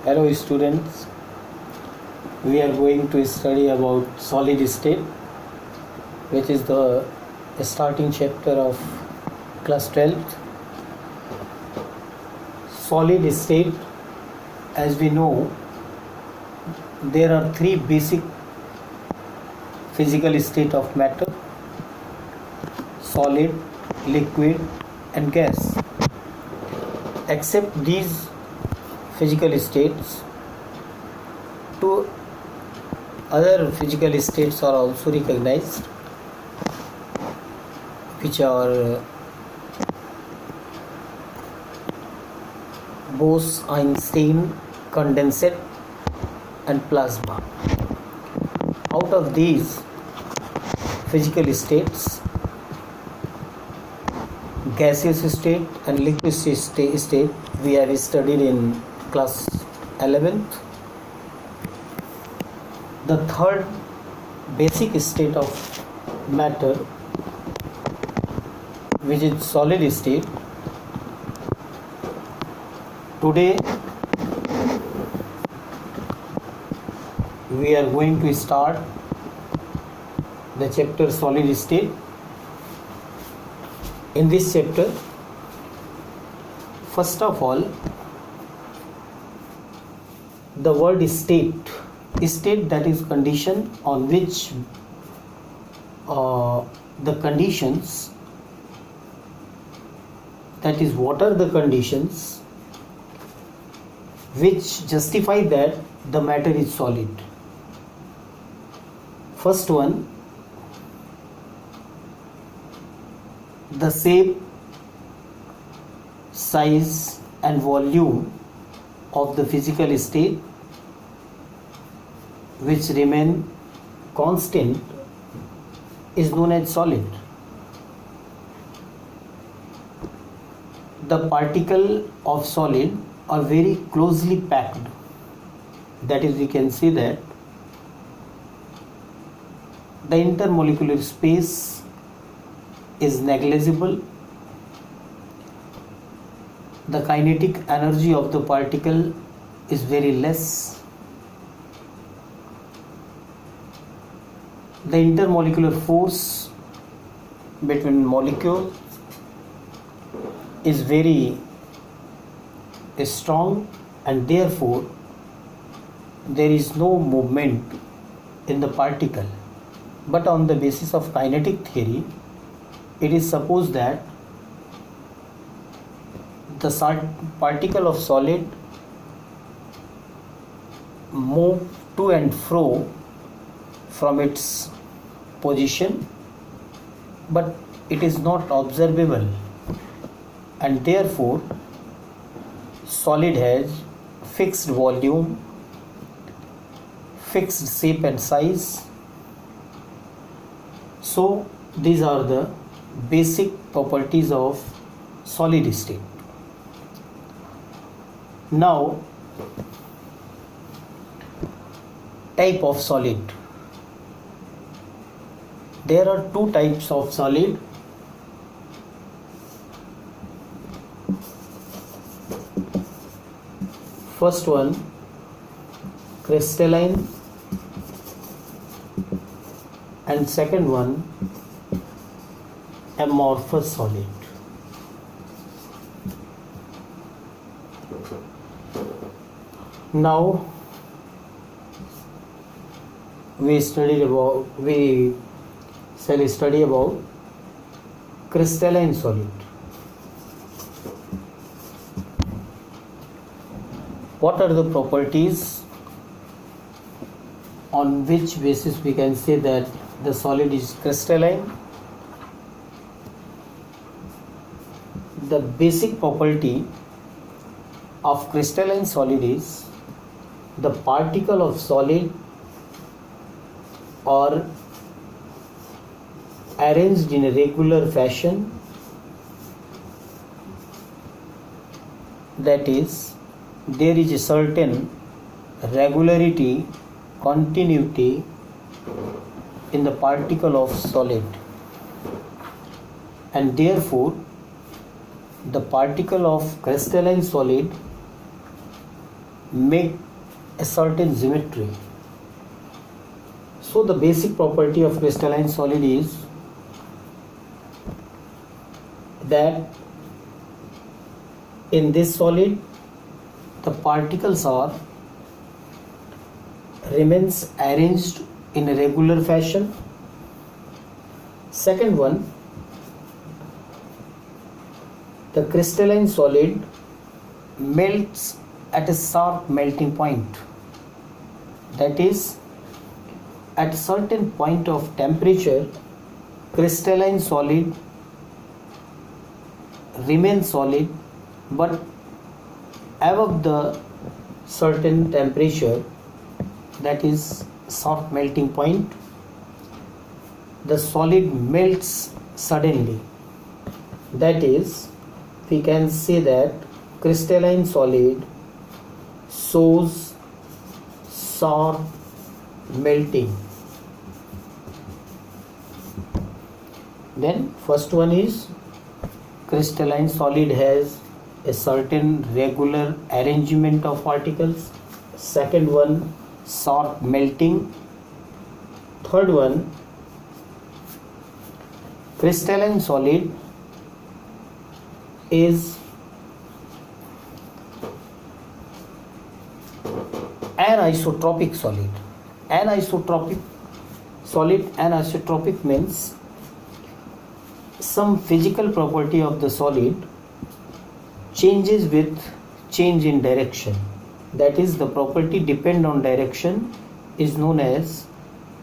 Hello students, we are going to study about solid state, which is the starting chapter of class 12th. Solid state, as we know, there are three basic physical state of matter: solid, liquid and gas. Except these physical states, two other physical states are also recognized, which are Bose-Einstein, condensate and plasma. Out of these physical states, gaseous state and liquid state we have studied in class 11th. The third basic state of matter, which is solid state, today we are going to start the chapter solid state. In this chapter, first of all, the word state, that is condition on which the conditions, that is, what are the conditions which justify that the matter is solid. First one, the shape, size and volume of the physical state which remain constant is known as solid. The particles of solid are very closely packed. That is, we can see that the intermolecular space is negligible. The kinetic energy of the particle is very less. The intermolecular force between molecules is very strong, and therefore there is no movement in the particle. But on the basis of kinetic theory, it is supposed that the particle of solid move to and fro from its position, but it is not observable, and therefore solid has fixed volume, fixed shape and size. So these are the basic properties of solid state. Now, type of solid. There are two types of solid. First one, crystalline, and second one, amorphous solid. Now we shall study about crystalline solid. What are the properties on which basis we can say that the solid is crystalline? The basic property of crystalline solid is the particle of solid are arranged in a regular fashion, that is, there is a certain regularity, continuity in the particle of solid, and therefore the particle of crystalline solid make a certain symmetry. So the basic property of crystalline solid is that in this solid the particles are remains arranged in a regular fashion. Second one, the crystalline solid melts at a sharp melting point. That is, at a certain point of temperature, crystalline solid remains solid, but above the certain temperature, that is sharp melting point, the solid melts suddenly. That is, we can say that crystalline solid shows sharp melting. Then first one is crystalline solid has a certain regular arrangement of particles. Second one, sharp melting. Third one, crystalline solid is anisotropic solid. Anisotropic solid, anisotropic means some physical property of the solid changes with change in direction. That is, the property depend on direction is known as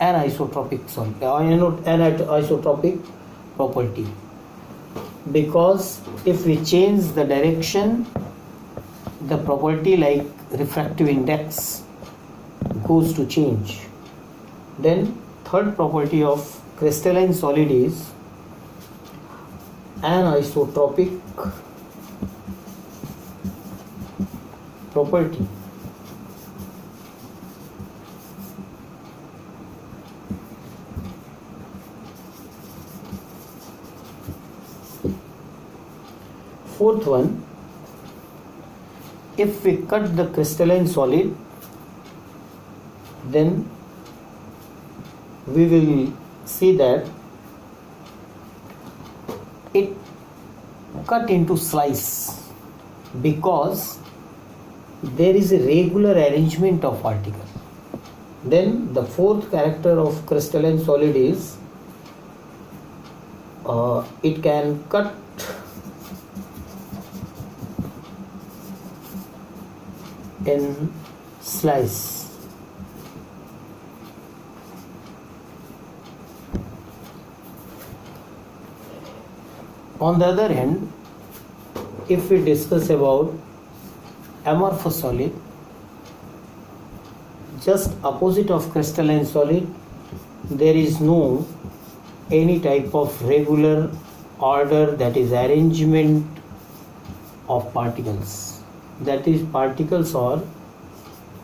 anisotropic solid, anisotropic property. Because if we change the direction, the property like refractive index goes to change. Then third property of crystalline solid is anisotropic property. Fourth one, if we cut the crystalline solid, then we will see that it cut into slice because there is a regular arrangement of particles. Then the fourth character of crystalline solid is it can cut in slice. On the other hand, if we discuss about amorphous solid, just opposite of crystalline solid, there is no any type of regular order, that is arrangement of particles. That is, particles are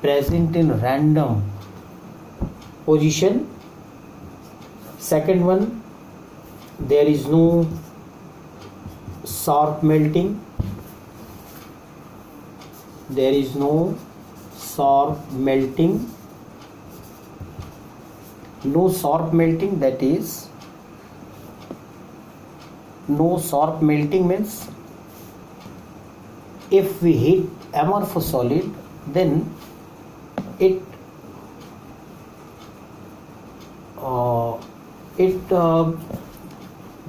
present in random position. Second one, there is no sharp melting. There is no sharp melting. No sharp melting, that is, no sharp melting means if we heat amorphous solid, then it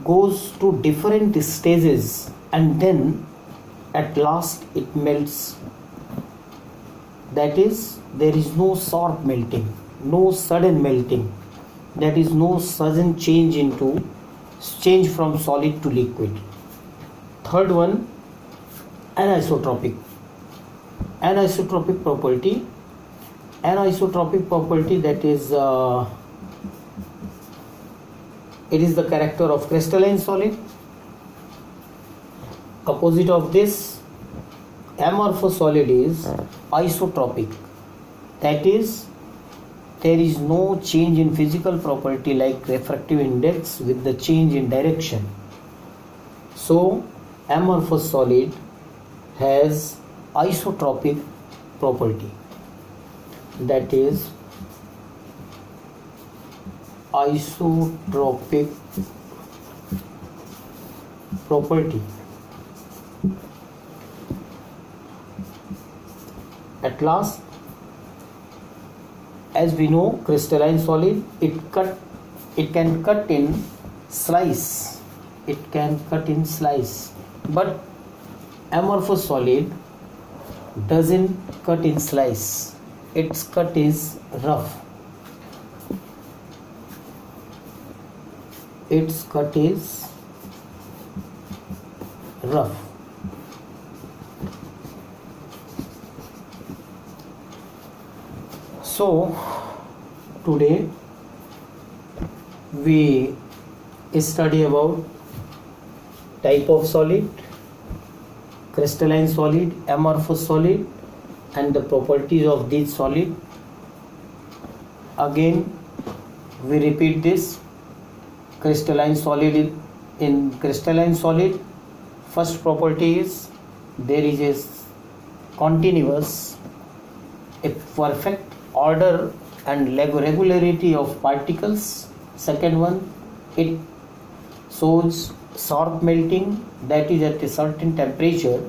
goes to different stages and then at last it melts. That is, there is no sharp melting, no sudden melting, that is, no sudden change from solid to liquid. Third one, anisotropic property. Anisotropic property, that is it is the character of crystalline solid. Opposite of this, amorphous solid is isotropic. That is, there is no change in physical property like refractive index with the change in direction. So amorphous solid has isotropic property, that is isotropic property. At last, as we know, crystalline solid, it can cut in slice. It can cut in slice, but amorphous solid doesn't cut in slice. Its cut is rough. Its cut is rough. So today we study about type of solid, crystalline solid, amorphous solid, and the properties of these solid. Again we repeat this. Crystalline solid, in crystalline solid, first property is there is a continuous, a perfect order and regularity of particles. Second one, it shows sharp melting, that is at a certain temperature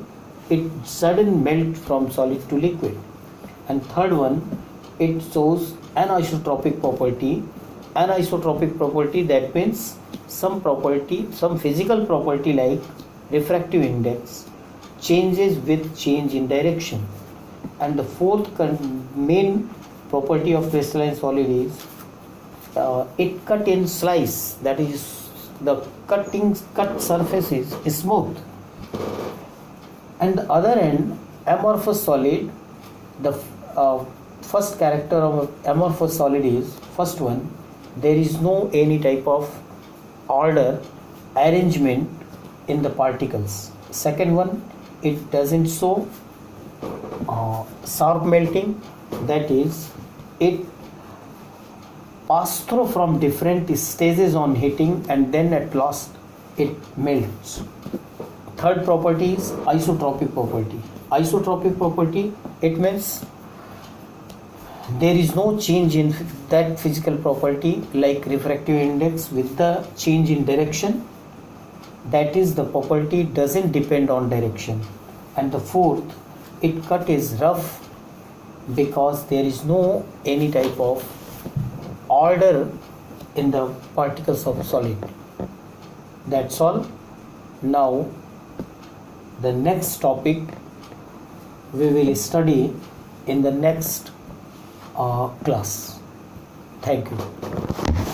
it sudden melt from solid to liquid. And third one, it shows anisotropic property. Anisotropic property, that means some property, some physical property like refractive index changes with change in direction. And the fourth main property of crystalline solid is it cut in slice, that is the cut surface is smooth. And the other end, amorphous solid, the first character of amorphous solid is, first one, there is no any type of order arrangement in the particles. Second one, it doesn't show sharp melting, that is it pass through from different stages on heating and then at last it melts. Third property is isotropic property. Isotropic property, it means there is no change in that physical property like refractive index with the change in direction, that is the property doesn't depend on direction. And the fourth, it cut is rough because there is no any type of order in the particles of solid. That's all. Now the next topic we will study in the next class. Thank you.